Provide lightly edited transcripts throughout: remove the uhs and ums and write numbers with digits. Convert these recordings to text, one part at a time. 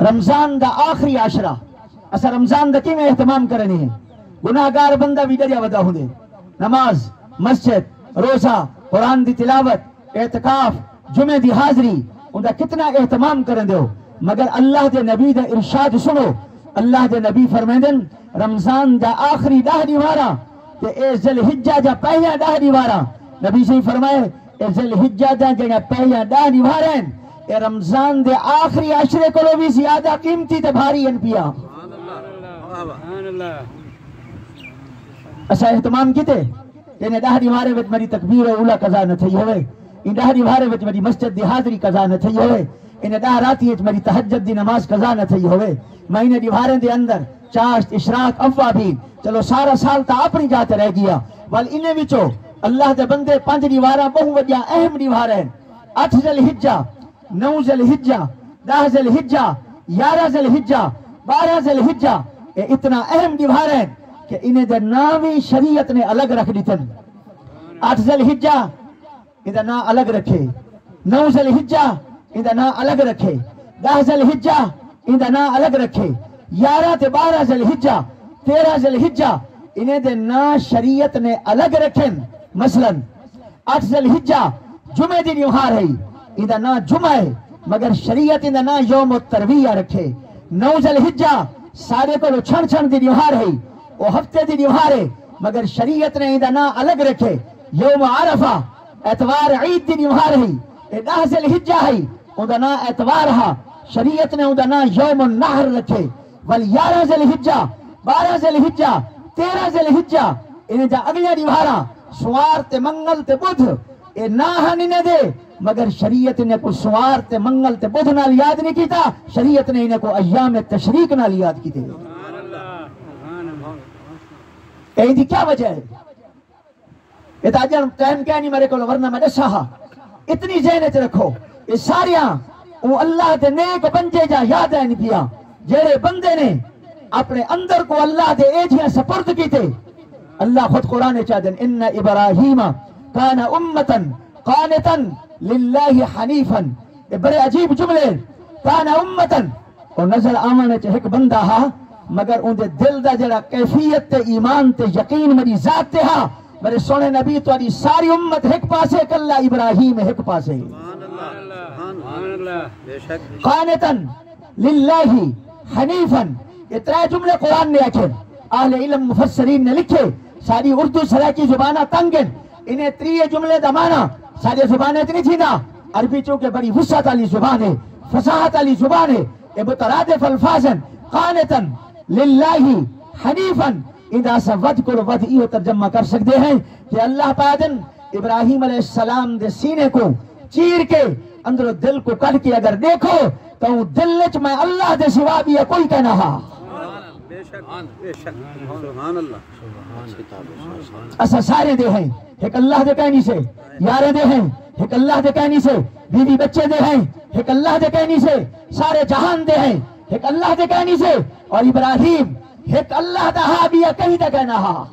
رمضان دا آخری عشرہ اسا رمضان دا کی میں اہتمام کرنی ہے گناہگار بندہ بھی دریا ودا ہوں دے نماز مسجد روزہ قرآن دی تلاوت اعتکاف جمعہ دی حاضری ان دا کتنا اہتمام کرن دے ہو مگر اللہ دے نبی دا ارشاد سنو اللہ دے نبی فرمیدن رمضان دا آخری 10 دیوارا کہ اے ذوالحجہ جا پہلا 10 دیوارا نبی سے فرمائے اے ذوالحجہ دا جا پہلا 10 دیوارا اے رمضان دے آخری عشرے کو بھی زیادہ قیمتی تے بھاری ان پیا اسا اہتمام کیتے کہ انہیں 10 دیوارے وچ میری تکبیر اولا قضا نہ تھی ہوئے ان 10 دیوارے وچ میری مسجد دی حاضری قضا نہ تھی ہوئے انہیں 10 راتی وچ میری تہجد دی نماز قضا نہ تھی ہوئے میں انہیں دیواریں دے اندر چاشت اشراق افوابین چلو سارا سال تا اپنی جاتے رہ گیا وال انہیں وچو اللہ دے بندے 5 دیوارہ بہو وجہ اہم دیوار ہیں 8 ذوالحجہ 9 ذوالحجہ 10 ذوالحجہ 11 ذوالحجہ 12 ذوالحجہ یہ اتنا اہم دیوار ہیں کہ انہیں دے نامی شریعت نے الگ رکھ دیتن 8 ذوالحجہ ادھا نا الگ رکھے 9 ذوالحجہ ادھا نا الگ رکھے 10 ذوالحجہ ادھا نا الگ رکھے 11 تے 12 ذوالحجہ 13 ذوالحجہ انہیں دے نا شریعت نے الگ رکھن مثلا 8 ذوالحجہ جمعہ دی دیوار ہے ادھا نا جمعہ ہے مگر شریعت ادھا نا یوم الترویہ رکھے 9 ذوالحجہ سارے کو چھن چھن دی دیوار ہے وہ ہفتے دی دیوار ہے مگر شریعت نے ادھا نا الگ رکھے یوم عرفہ اتوار عید دی دیوار ہے 10 ذوالحجہ ہے ادھا نا اتوار ہا شریعت نے ادھا نا یوم النحر رکھے وال 11 ذوالحجہ 12 ذوالحجہ 13 ذوالحجہ انہیں جا اگلے دیوارا سوار تے منگل تے بدھ اے ناہن انہیں دے مگر شریعت نے کو سوار تے منگل تے بدھ نال یاد نہیں کیتا شریعت نے انہیں کو ایام تشریق نال یاد کیتے اے دی کیا وجہ ہے یہ تاجر ٹائم کیا نہیں مرے کو ورنہ میں دساہا اتنی ذہنت رکھو یہ ساریاں وہ اللہ دے نیک بنجے جا یاد ہے نہیں پیا جیڑے بندے نے اپنے اندر کو اللہ دے ایجیاں سپرد کیتے اللہ خود قرآن چاہدن ان ابراہیم کان امتا قانتا للہ حنیفا یہ بڑے عجیب جملے کان امتا اور نظر آمانے چاہے ایک بندہ ہا مگر ان دے دل دا جڑا کیفیت تے ایمان تے یقین مری ذات تے ہا میرے سونے نبی تو آدھی ساری امت ایک پاسے کلہ ابراہیم ایک پاسے قانتا للہ حنیفا یہ 3 جملے قرآن نے اکھیں اہل علم مفسرین نے لکھے ساری اردو سراکی زبانہ تنگن انہیں 3 جملے دمانا ساری زبانیں اتنی تھی نا عربی چونکہ بڑی وسعت علی زبان ہے فصاحت علی زبان ہے یہ مترادف الفاظن قانتا للہ حنیفا اذا سا وذکر وذئیو ترجمہ کر سکتے ہیں کہ اللہ پادن ابراہیم علیہ السلام دے سینے کو چیر کے اندر دل کو کٹ کے اگر دیکھو تو دل لچ میں اللہ دے سوا بھی کوئی کہنا ہا اسا سارے دے ہیں ایک اللہ دے کہنی سے یارے دے ہیں ایک اللہ دے کہنی سے بیوی بچے دے ہیں ایک اللہ دے کہنی سے سارے جہان دے ہیں ایک اللہ دے کہنی سے اور ابراہیم ایک اللہ دا ہا بھی کہیں دا کہنا ہا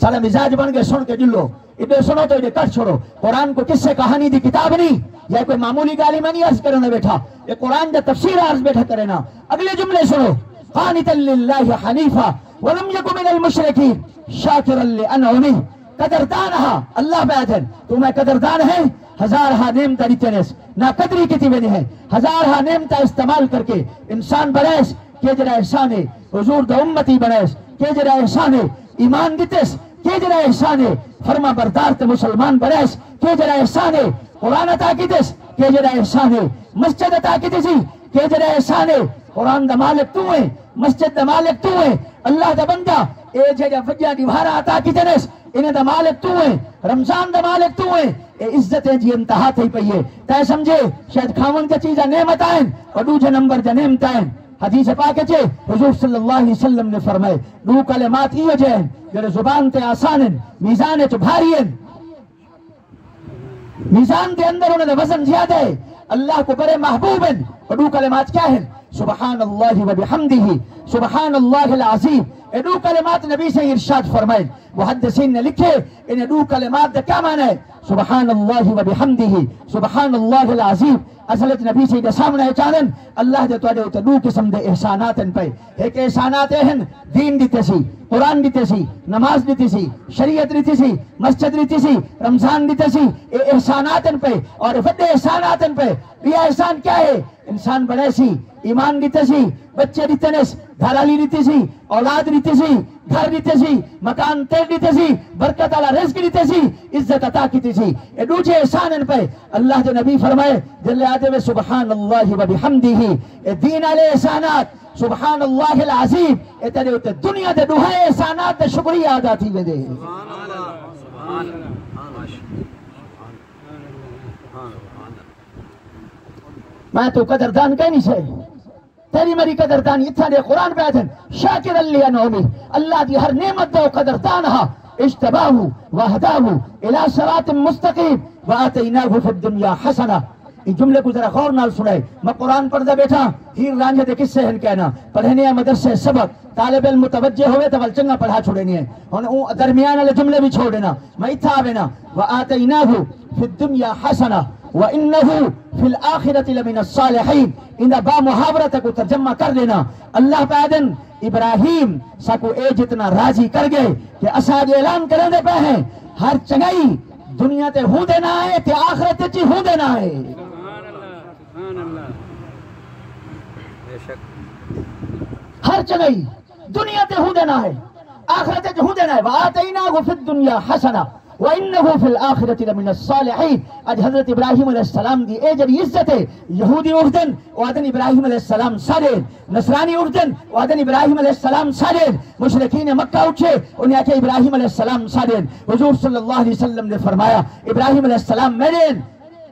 سارا مزاج بن گئے سن کے جلو ادھر سنو تو ادھر کٹ چھوڑو قرآن کو کس سے کہانی دی کتاب نہیں یا کوئی معمولی گالی میں نہیں عرض کرنا بیٹھا یہ قرآن دا تفسیر عرض بیٹھا کرنا اگلے جملے سنو قانتا للہ حنیفا ولم یکن من المشرکین شاکرا لانعمہ قدردانہا اللہ بیدن تو میں قدردان ہے ہزارہا نعمتہ ریتنس نا قدری کتی بنی ہے ہزارہا نعمتہ استعمال کر کے انسان بنیس کہ جرہ احسان ہے حضور دا امتی بنیس کہ جرہ احسان ہے ایمان دیتس کہ جرہ احسان ہے فرما بردار تے مسلمان بنیس کہ جرہ احسان ہے قرآن عطا کیتس کہ جرہ احسان ہے مسجد عطا کیتسی کہ جرہ احسان ہے قرآن دا مالک تو ہے مسجد دا مالک تو ہے اللہ دا بندہ اے جگہ فجہ دیوارہ عطا کیتنس انہیں دا مالک تو ہے رمضان دا مالک تو ہے اے عزتیں جی انتہا تھی پئیے تے سمجھے شاید کھاون کا چیزہ نعمت آئیں اور دوجہ نمبر جا نعمت آئیں حدیث پاک چھے حضور صلی اللہ علیہ وسلم نے فرمائے 2 کلمات یہ جائیں جو زبان تے آسانیں میزان چ بھاریں میزان دے اندر انہیں وزن زیادہ ہے اللہ کو بڑے محبوب ہیں اور 2 کلمات کیا ہیں سبحان اللہ و بحمدہ سبحان اللہ العظیم یہ دو کلمات نبی سے ارشاد فرمائے محدثین نے لکھے انہیں دو کلمات دا کیا معنی ہے سبحان اللہ و بحمدہ سبحان اللہ العظیم اصلت نبی سے سامنے چانن اللہ دے توڑے ہوتے دو قسم دے احسانات ان پہ ایک احسانات ہیں دین دیتے سی قرآن دیتے سی نماز دیتے سی شریعت دیتے سی مسجد دیتے سی رمضان دیتے سی یہ احسانات ان پہ اور وڈے احسانات ان پہ یہ احسان کیا ہے انسان بڑے سی ایمان دیتے سی بچے دیتے نس گھرالی دیتے سی اولاد دیتے سی گھر دیتے سی مکان تیر دیتے سی برکت والا رزق دیتے سی عزت عطا کیتے سی یہ دوجے احسان ان پہ اللہ جو نبی فرمائے جل آدھے میں سبحان اللہ و بحمدہ یہ دین علیہ احسانات سبحان اللہ العظیم یہ تیرے ہوتے دنیا دے دوہے احسانات دے شکریہ ادا تھی وے دے میں تو قدردان کہیں نہیں سے تیری میری قدردان اتنا دے قرآن پہ آتے ہیں شاکر اللہ نعمی اللہ دی ہر نعمت دو قدردان ہا اجتباہو وحداہو الى صراط مستقیم وآتیناہو فی الدنیا حسنہ اس جملے کو ذرا غور نال سنائے میں قرآن پڑھتا بیٹھا ہیر رانجھے دے کس سے ہن کہنا پڑھنے مدرسے سبق طالب علم متوجہ ہوئے تو چنگا پڑھا چھوڑنی ہے درمیان والے جملے بھی چھوڑ دینا میں اتھا آوینا وآتیناہو فی الدنیا حسنہ وَإِنَّهُ فِي الْآخِرَةِ لَمِنَ الصَّالِحِينَ ان با محاورت کو ترجمہ کر دینا اللہ پادن ابراہیم ساکو اے جتنا راضی کر گئے کہ اساج اعلان کرنے دے پہ ہیں ہر چنگائی دنیا تے ہوں دینا ہے تے آخرت چی ہوں دینا ہے ہر چنگائی دنیا تے ہوں دینا ہے آخرت چی ہوں دینا ہے وَآتَيْنَاهُ فِي الدُّنْيَا حَسَنَةً وَإِنَّهُ فِي الْآخِرَةِ لَمِنَ الصَّالِحِينَ آج حضرت ابراہیم علیہ السلام دی اے جڑی عزت ہے یہودی اردن وعدن ابراہیم علیہ السلام سارے نصرانی اردن وعدن ابراہیم علیہ السلام سارے مشرکین مکہ اٹھے انہیں آکے ابراہیم علیہ السلام سارے حضور صلی اللہ علیہ وسلم نے فرمایا ابراہیم علیہ السلام میرے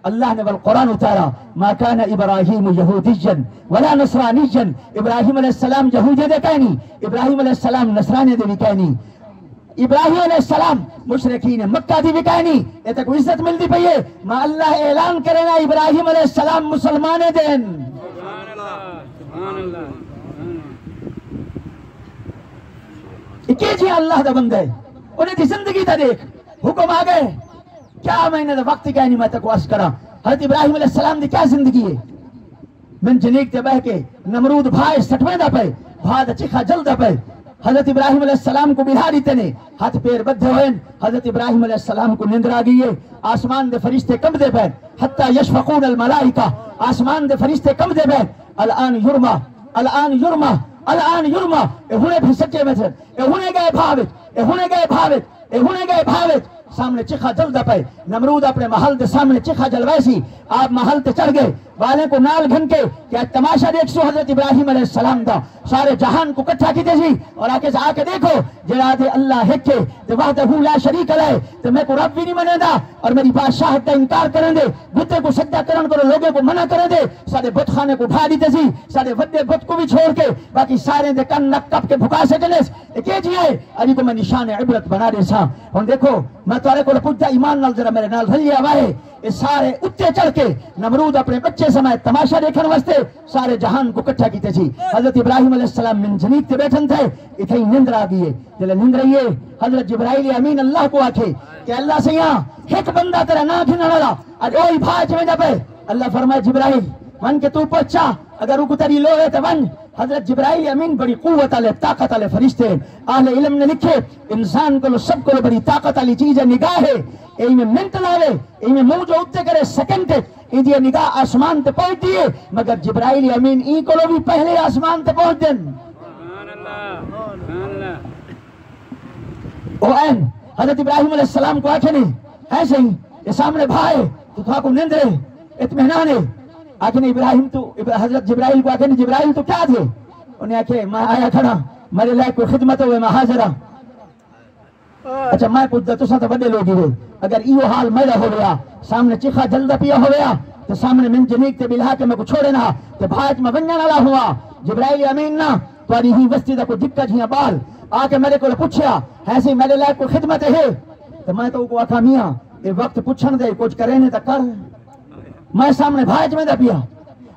اللہ نے بالقرآن اتارا ما کان ابراہیم یہودیاً ولا نصرانیاً ابراہیم علیہ السلام یہودی دے کہنی ابراہیم علیہ السلام نصرانی دے بھی کہنی ابراہیم علیہ السلام مشرکین مکہ دی بھی کہنی یہ تک عزت ملتی پئی ہے ما اللہ اعلان کرنا ابراہیم علیہ السلام مسلمانے دین اکی جی اللہ دا بندہ ہے انہیں دی زندگی تا دیکھ حکم آگئے کیا میں نے وقت کہنی میں تک واس کرا حضرت ابراہیم علیہ السلام دی کیا زندگی ہے من جنیک تے بہ کے نمرود بھائی سٹویں دا پہ بھا دا چکھا جل دا پہ حضرت ابراہیم علیہ السلام کو بہاری تنے ہاتھ پیر بدھے ہوئے حضرت ابراہیم علیہ السلام کو نندر آگئی ہے آسمان دے فرشتے کم دے پہ حتی یشفقون الملائکہ آسمان دے فرشتے کم دے پہ الان یرما الان یرما الان یرما اے ہونے بھی سچے میں تھے اے ہونے گئے بھاوت اے ہونے گئے بھاوت اے ہونے گئے بھاوت سامنے چکھا جل دا پہ نمرود اپنے محل دے سامنے چکھا جلوائے سی آپ محل تے چڑھ گئے والے کو نال گھن کے کیا تماشا دیکھ سو حضرت ابراہیم علیہ السلام دا سارے جہان کو کٹھا کی سی اور آ کے دیکھو جڑا دے اللہ ہکے تے وحدہ لا شریک لائے تے میں کو رب بھی نہیں منے دا اور میری بادشاہت دا انکار کرن دے بتے کو سجدہ کرن کرو لوگوں کو منع کرے دے سارے بت خانے کو اٹھا دیتے سی سارے وڈے بت کو بھی چھوڑ کے باقی سارے دے کن نک کپ کے بھکا سکنے کہ جی ہے ابھی کو میں نشان عبرت بنا دے سا ہن دیکھو میں تارے کو پوچھتا ایمان نال ذرا میرے نال رلیا وائے یہ سارے اتے چڑھ کے نمرود اپنے بچے سمیت تماشا دیکھنے واسطے سارے جہان کو کٹھا کیتے تھی حضرت ابراہیم علیہ السلام من جنیت تے بیٹھن تھے اتھے ہی نندر آ گئی ہے جلے نندر رہیے حضرت جبرائیل امین اللہ کو آکھے کہ اللہ سے یہاں ایک بندہ تیرا نہ گھننا والا اج اوہی بھاج میں جب اللہ فرمائے جبرائیل من کے تو پچا اگر وہ تیری لو ہے تو ون حضرت جبرائیل امین بڑی قوت والے طاقت والے فرشتے اہل علم نے لکھے انسان کو سب کو بڑی طاقت والی چیز ہے نگاہ ہے اے میں منٹ لاوے اے میں منہ جو اٹھتے کرے سیکنڈ ای دی نگاہ آسمان تے پہنچ دیے مگر جبرائیل امین ای کو بھی پہلے آسمان تے پہنچ دین سبحان اللہ او این حضرت ابراہیم علیہ السلام کو آکھے نہیں ایسے ہی یہ سامنے بھائی تو تھا کو نندرے اطمینان ہے آکھنے ابراہیم تو حضرت جبرائیل کو آکھنے جبرائیل تو کیا تھے انہیں آکھے میں آیا کھڑا میرے لائے کوئی خدمت ہوئے میں حاضرہ اچھا میں پوچھتا تو ساتھ بڑے لوگ ہوئے اگر ایو حال میرا ہو گیا سامنے چکھا جلدہ پیا ہو گیا تو سامنے من جنیک تے بلہا کے میں کو چھوڑے نہ تو بھاج میں بنجا نہ ہوا جبرائیل امین نہ تو آری ہی وستی دا کوئی دکھا جیاں بال آکے میرے کو پوچھیا ایسے میرے لائے کوئی خدمت ہے تو میں تو کو آکھا میاں یہ وقت پوچھن دے کچھ کرے نہیں تو کر میں سامنے بھاج میں دا پیا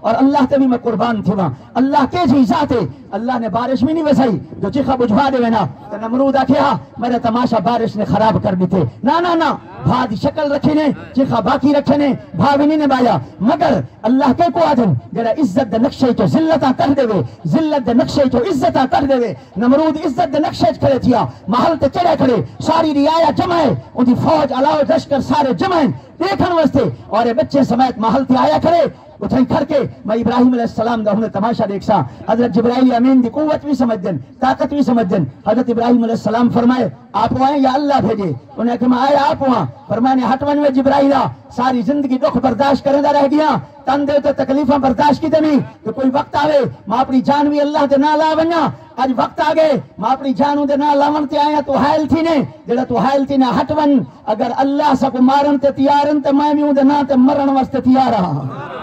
اور اللہ تے بھی میں قربان تھی وہاں اللہ کے جی ذات ہے اللہ نے بارش بھی نہیں وسائی جو چیخا بجھوا دے نا تو نمرود آکھیا میرا تماشا بارش نے خراب کر دی تھے نا بھا دی شکل رکھے نے چیخا باقی رکھے نے بھا بھی نہیں نبایا مگر اللہ کے کو آدم جڑا عزت دے نقشے تو ذلتاں کر دے وے ذلت دے نقشے تو عزتاں کر دے وے نمرود عزت دے نقشے کھڑے تھیا محل تے چڑھے کھڑے ساری رعایا جمع ہے ان دی فوج علاوہ لشکر سارے جمع ہیں دیکھن واسطے اور بچے سمیت محل تے آیا کھڑے اتھائی کر کے میں ابراہیم علیہ السلام دا انہیں تماشا دیکھ سا حضرت جبرائیل امین دی قوت بھی سمجھ دن طاقت بھی سمجھ دن حضرت ابراہیم علیہ السلام فرمائے آپ وہاں یا اللہ بھیجے انہیں کہ میں آیا آپ وہاں فرمانے ہٹون میں جبرائیلہ ساری زندگی دکھ برداشت کرنے دا رہ گیا تن دے تو تکلیفاں برداشت کی دنی کہ کوئی وقت آوے میں اپنی جان بھی اللہ دے نہ لا بنیا آج وقت آگے میں اپنی جانوں دے نہ لاون تے آیا تو حائل تھی نے جڑا تو حائل تھی نے ہٹون اگر اللہ سا کو مارن تے تیارن تے میں بھی دے نہ تے مرن واسطے تیار رہا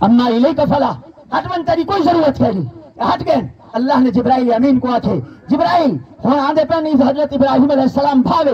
اما الیک فلا ہٹون تیری کوئی ضرورت ہے نہیں ہٹ گئے اللہ نے جبرائیل امین کو آکھے جبرائیل ہون آندے پہ نہیں حضرت ابراہیم علیہ السلام بھاوے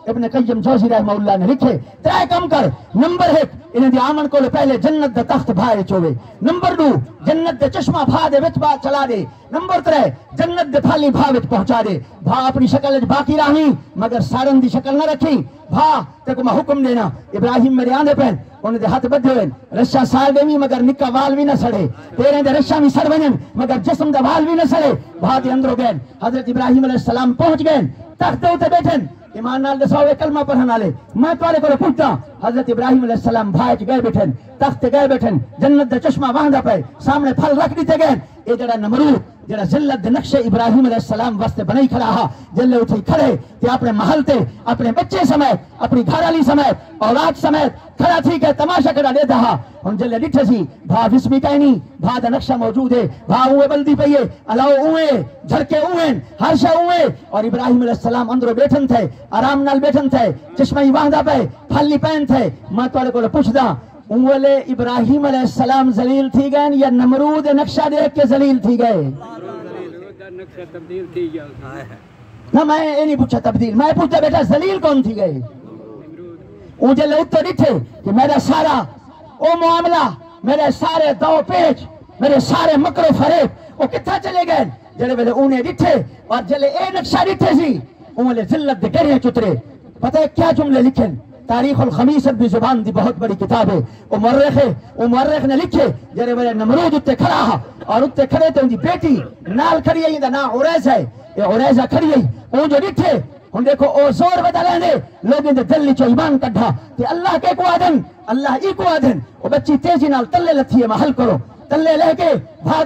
ابن قیم جوزی رحمہ اللہ نے لکھے ترائے کم کر نمبر 1 انہیں دی آمن کو لے پہلے جنت دے تخت بھائے چوے نمبر 2 جنت دے چشمہ بھا دے وچ بات چلا دے نمبر 3 جنت دے پھالی بھا وچ پہنچا دے بھا اپنی شکل وچ باقی رہی مگر سارن دی شکل نہ رکھی بھا تے کو میں حکم دینا ابراہیم میرے آندے پہ انہیں دے ہاتھ بدھے ہوئے رشا سال دے بھی مگر نکا وال بھی نہ سڑے تیرے دے رشا بھی سڑ ونن مگر جسم دے وال بھی نہ سڑے بھا دے اندروں گئے حضرت ابراہیم علیہ السلام پہنچ گئے تخت دے بیٹھن ایمان نال دساوے کلمہ پڑھن والے میں تواڈے کول پوچھتا حضرت ابراہیم علیہ السلام بھائی گئے بیٹھن تخت گئے بیٹھن جنت دا چشمہ وہاں پے سامنے پھل رکھ دیتے گئے اے جڑا نمرود جڑا ذلت دے نقشے ابراہیم علیہ السلام واسطے بنائی کھڑا ہا جلے اٹھی کھڑے تے اپنے محل تے اپنے بچے سمیت اپنی گھر والی سمیت اولاد سمیت کھڑا تھی کہ تماشا کرا دیتا ہا ہن جلے ڈٹھے سی بھا وسمی کہیں نہیں بھا دا نقشہ موجود ہے بھا اوے بلدی پئی ہے الاؤ اوے جھڑکے اوے ہر شے اوے اور ابراہیم علیہ السلام اندروں بیٹھن تھے آرام نال بیٹھن تھے چشمہ ہی وہاں پہ پھلی پہن تھے میں تواڈے کول پوچھدا اولے ابراہیم علیہ السلام ذلیل تھی گئے یا نمرود نقشہ دیکھ کے ذلیل تھی گئے نہ میں یہ نہیں پوچھا تبدیل میں پوچھتا بیٹا ذلیل کون تھی گئے اون جلے اتر ڈٹھے کہ میرا سارا او معاملہ میرے سارے دو پیچ میرے سارے مکر و فریب وہ کتھا چلے گئے جلے ویلے انہیں ڈٹھے اور جلے اے نقشہ ڈٹھے سی اولے ذلت دے گرے چترے پتہ ہے کیا جملے لکھن تاریخ الخمیس بھی زبان دی بہت بڑی کتاب ہے وہ مورخ نے لکھے جرے ویلے نمرود اتنے کھڑا ہا اور اتنے کھڑے تے ان دی بیٹی نال کھڑی ہے نا عریض ہے یہ عریضہ کھڑی ہے اون جو ڈٹھے ہن دیکھو او زور بدلے نے لوگوں دے دل وچ ایمان کڈھا تے اللہ کے کو آدن اللہ ای کو آدن او بچی تیزی نال تلے لتھی ہے محل کرو تلے لے کے بھا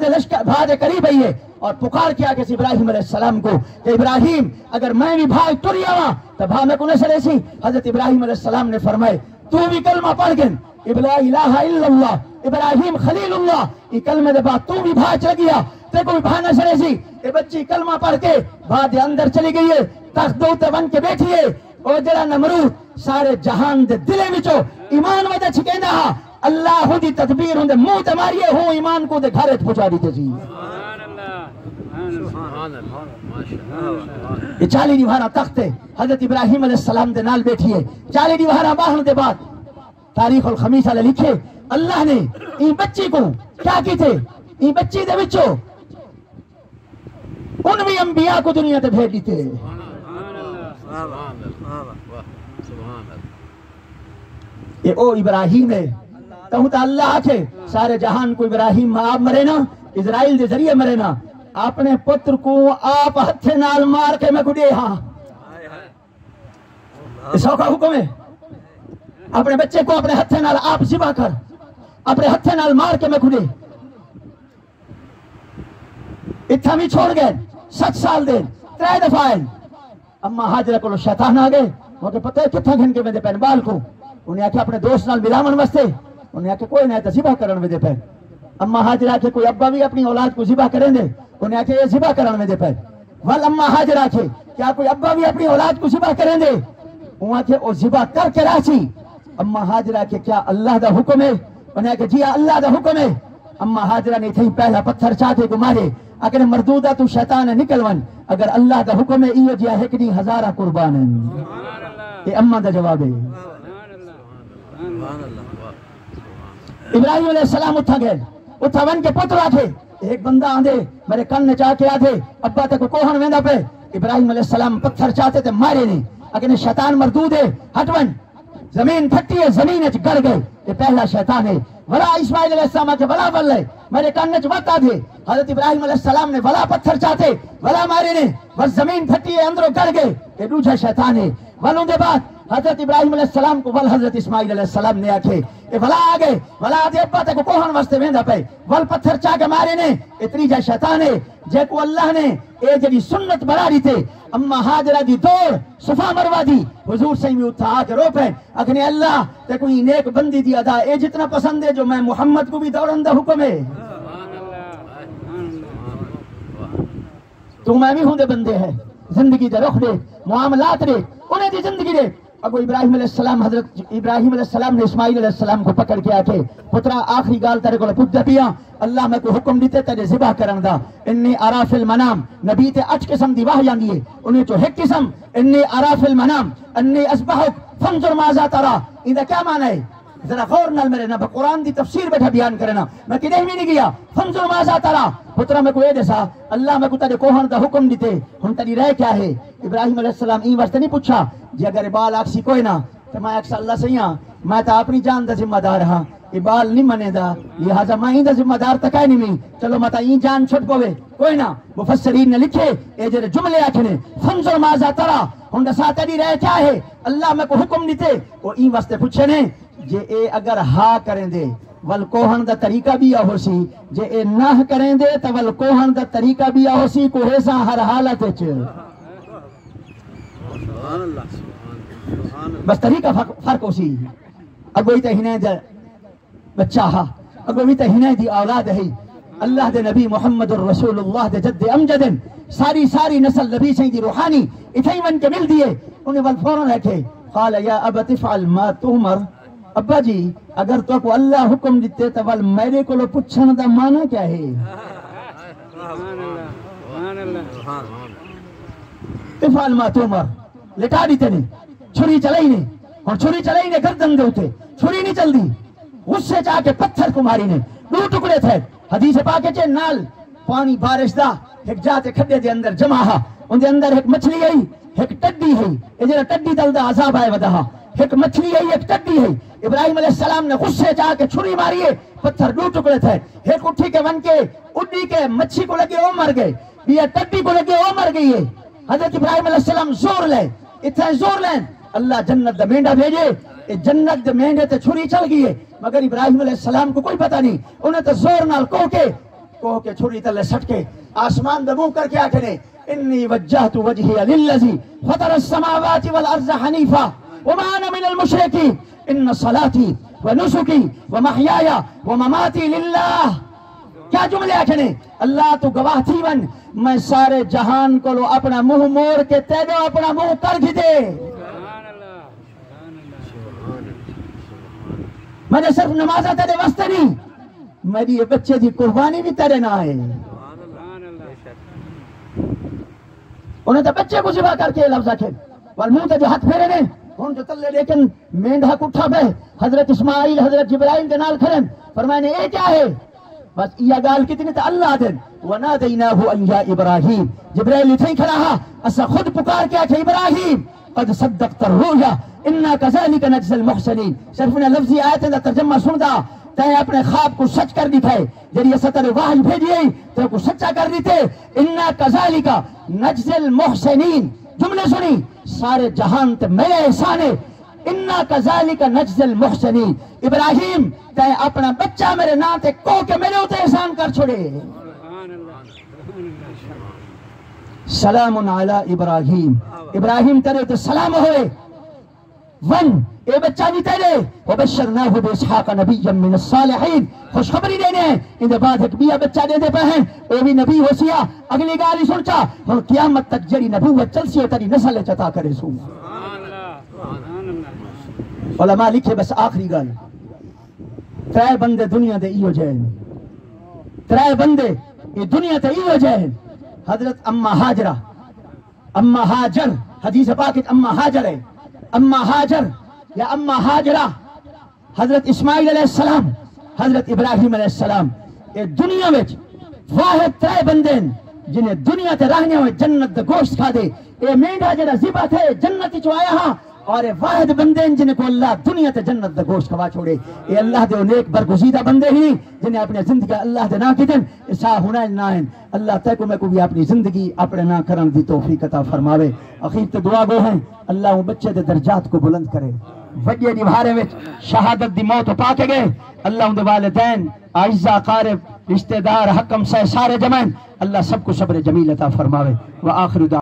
دے قریب آئی ہے اور پکار کیا کہ ابراہیم علیہ السلام کو کہ ابراہیم اگر میں بھی بھائی تری آواں تو بھا میں کو نہ سڑے سی حضرت ابراہیم علیہ السلام نے فرمائے تو بھی کلمہ پڑھ گن لا الہ الا اللہ ابراہیم خلیل اللہ یہ کلمہ دے بعد تو بھی بھا چل گیا تے کوئی بھا نہ سڑے سی اے بچی کلمہ پڑھ کے بھا دے اندر چلی گئی ہے تخت دے تے بن کے بیٹھی ہے او جڑا نمرود سارے جہان دے دلے وچوں ایمان ودا چھکیندا ہا اللہ دی تدبیر ہوں دے منہ تے ماریے ہوں ایمان کو دے گھر وچ پہنچا دیتے سی یہ 40 دیوارہ تخت ہے حضرت ابراہیم علیہ السلام دے نال بیٹھی ہے 40 دیوارہ باہن دے بعد تاریخ الخمیس والے لکھے اللہ نے این بچی کو کیا کی تھے این بچی دے وچوں ان بھی انبیاء کو دنیا تے بھیج دیتے یہ او ابراہیم ہے کہوں تا اللہ آکھے سارے جہان کو ابراہیم آپ مرے نا اسرائیل دے ذریعے مرے نا اپنے پتر کو آپ ہتھے نال مار کے میں گڈے ہاں اس کا حکم ہے اپنے بچے کو اپنے ہتھے نال آپ ذبح کر اپنے ہتھے نال مار کے میں گڈے اتھا بھی چھوڑ گئے 7 سال دے 3 دفعہ اما حاجرہ کو شیطان آ گئے مجھے پتہ ہے کتھا گھن کے میں دے پہن بال کو انہیں آکھا اپنے دوست نال ملاون واسطے انہیں آکھا کوئی نہیں تو ذبح کرن میں دے پہن اما حاجرہ کے کوئی ابا بھی اپنی اولاد کو ذبح کریں دے انہیں آکھا یہ ذبح کرن میں دے پہن وال اما حاجرہ کے کیا کوئی ابا بھی اپنی اولاد کو ذبح کریں دے انہیں آکھا وہ ذبح کر کے راچی اما حاجرہ کے کیا اللہ دا حکم ہے انہیں آکھا جی اللہ دا حکم ہے اما حاجرہ نے تھی پہلا پتھر چاہتے کو مارے اگر مردودہ تو شیطان نکل ون اگر اللہ دا حکم ہے ایو جیا ہے کہ 1000 قربان ہیں یہ اما دا جواب ہے ابراہیم علیہ السلام اٹھا گئے اٹھا ون کے پتر آکھے ایک بندہ آندے میرے کن چاہ کے آدھے ابا تک کوہن ویندا پہ ابراہیم علیہ السلام پتھر چاہتے تھے مارے نہیں اگر شیطان مردود ہے ہٹ ون زمین پھٹی ہے زمین اچ گڑ گئے یہ پہلا شیطان ہے ولا اسماعیل علیہ السلام کے ولا ول ہے میرے کن چ وقت آدھے حضرت ابراہیم علیہ السلام نے ولا پتھر چاہتے ولا مارے نے بس زمین پھٹی ہے اندروں گڑ گئے یہ دوسرا شیطان ہے ولوں دے بعد حضرت ابراہیم علیہ السلام کو ول حضرت اسماعیل علیہ السلام نے آکھے اے ولا آگے ولا دے ابا تک کوہن واسطے ویندا پے ول پتھر چا کے مارے نے اتری جا شیطان ہے جے کو اللہ نے اے جڑی سنت بنا دی تے اما ہاجرہ دی دوڑ صفا مروہ دی حضور صلی اللہ اٹھا آ کے رو پے اگنے اللہ تے کوئی نیک بندی دی ادا اے جتنا پسند ہے جو میں محمد کو بھی دوڑن دا حکم ہے تو میں بھی ہوں دے بندے ہے زندگی دے رخ دے معاملات دے انہیں دی زندگی دے اگو ابراہیم علیہ السلام حضرت ابراہیم علیہ السلام نے اسماعیل علیہ السلام کو پکڑ کے آکے پترا آخری گال تیرے کو پوچھ پیا اللہ میں کو حکم دیتے تیرے ذبح کرن دا انی ارا فی المنام نبی تے 8 قسم دی واہ جاندی ہے انہیں جو ایک قسم انی ارا فی المنام انی اصبحک فانظر ماذا ترى ایندا کیا معنی ہے ذرا غور نال میرے نا قرآن دی تفسیر بیٹھا بیان کرنا میں کدے بھی نہیں گیا فانظر ماذا ترى پترا میں کو اے دسا اللہ میں کو تیرے کوہن دا حکم دیتے ہن تیری رائے کیا ہے ابراہیم علیہ السلام این واسطے نہیں پوچھا جی اگر بال آکسی کوئی نہ تو میں اکثر اللہ سے ہاں میں تو اپنی جان دا ذمہ دار ہاں یہ بال نہیں منے دا لہذا میں ہی دا ذمہ دار تکائے نہیں میں چلو میں تا این جان چھٹ پوے کوئی نہ مفسرین نے لکھے اے جڑے جملے آکھنے فانظر ماذا ترى ہن دسا تیری رائے کیا ہے اللہ میں کو حکم دیتے وہ این واسطے پوچھے نے جے اے اگر ہاں کریں دے ول کوہن دا طریقہ بھی آہو سی جے اے نہ کریں دے تو ول کوہن دا طریقہ بھی آہو سی کو ایسا ہر حالت وچ بس طریقہ فرق ہو سی اگوئی تے ہنے دے بچہ ہا اگوئی تے ہنے دی اولاد ہے اللہ دے نبی محمد الرسول اللہ دے جد امجد ساری نسل نبی سے دی روحانی اتھائی من کے مل دیے انہیں ول فوراں رکھے قال یا ابت افعل ما تؤمر ابا جی اگر تو کو اللہ حکم دیتے تو ول میرے کو پوچھن دا معنی کیا ہے افعل ما تؤمر لٹا دیتے نے چھری چلائی نے اور چھری چلائی نے گردن دے اٹھے چھری نہیں چل دی غصے چاہ کے پتھر کو ماری نے 2 ٹکڑے تھے حدیث پاک چے نال پانی بارش دا ایک جاتے کھڈے دے اندر جمع ہا ان دے اندر ایک مچھلی ہے ایک ٹڈی ہے اے جڑا ٹڈی دل دا عذاب آئے ودا ایک مچھلی ہے ایک ٹڈی ہے ابراہیم علیہ السلام نے غصے چاہ کے چھری ماری ہے پتھر 2 ٹکڑے تھے ایک اٹھی کے ون کے اڈی کے مچھی کو لگے وہ مر گئے یہ ٹڈی کو لگے وہ مر گئی ہے حضرت ابراہیم علیہ السلام زور لے اتنے زور لیں اللہ جنت دا مینڈا بھیجے جنت دے مینڈے تے چھری چل گئی ہے مگر ابراہیم علیہ السلام کو کوئی پتہ نہیں انہیں تو زور نال کوہ کے چھری تلے سٹ کے آسمان دے منہ کر کے آکھنے انی وجہت وجہی للذی فطر السماوات والارض حنیفا وما انا من المشرکین ان صلاتی ونسکی ومحیای ومماتی للہ کیا جملے آکھنے اللہ تو گواہ تھی ون میں سارے جہان کو لو اپنا منہ موڑ کے تیدو اپنا منہ کر گھدے میں نے صرف نمازہ تیرے واسطے نہیں میری یہ بچے دی قربانی بھی تیرے نہ آئے انہیں تو بچے کو ذبح کر کے لفظ آکھے والموت جو ہاتھ پھیرے نے ان جو تلے لیکن مینڈھا کٹھا پہ حضرت اسماعیل حضرت جبرائیل کے نال کھڑن فرمائے اے کیا ہے بس یہ گال کتنی تا اللہ دن وَنَادَيْنَاهُ أَنْ يَا إِبْرَاهِيمُ جبرائیل اتھائی کھڑا ہا اسا خود پکار کیا کہ ابراہیم قد صدقت الرؤيا انا كذلك نجزي المحسنين صرف نے لفظی آیت دا ترجمہ سن دا تے اپنے خواب کو سچ کر دکھائے جڑی ستر وحی بھیجی تے کو سچا کر دیتے انا كذلك نجزي المحسنين جملے سنی سارے جہان تے میرے احسان ہے انا كذلك نجزي المحسنين ابراہیم تے اپنا بچہ میرے نام تے کو کے میرے اوتے احسان کر چھوڑے سلام علی ابراہیم ابراہیم تیرے تے سلام ہوئے ون اے بچہ بھی تیرے وبشرناہ باسحاق نبیا من الصالحین خوشخبری دینے ہیں ان دے بعد ایک بیا بچہ دے دے پہ ہیں او بھی نبی ہو سیا اگلی گالی سنچا اور قیامت تک جری نبوت چل سی تری نسل چتا کرے سو علماء لکھے بس آخری گال 3 بندے دنیا دے ایو جائیں 3 بندے یہ دنیا تے ایو جائیں حضرت اما ہاجر حدیث پاک اما ہاجر ہے اما ہاجر یا اما ہاجرہ حضرت اسماعیل علیہ السلام حضرت ابراہیم علیہ السلام یہ دنیا میں واحد ترے بندے جنہیں دنیا تے رہنے ہوئے جنت دا گوشت کھا دے اے مینڈا جڑا ذبح تھے جنت چ آیا ہاں اور اے واحد بندے جنہیں کو اللہ دنیا تے جنت دا گوشت کھوا چھوڑے اے اللہ دے نیک برگزیدہ بندے ہی جنہیں اپنے زندگی اللہ دے نہ کیتن اسا ہونا نہ ہیں اللہ تے کو میں کو بھی اپنی زندگی اپنے نہ کرن دی توفیق عطا فرماوے اخیر تے دعا گو ہیں اللہ وہ بچے دے درجات کو بلند کرے وجہ دیوارے وچ شہادت دی موت پا کے گئے اللہ دے والدین اعزاء اقارب رشتہ دار حکم سے سارے جمعین اللہ سب کو صبر جمیل عطا فرماوے وآخر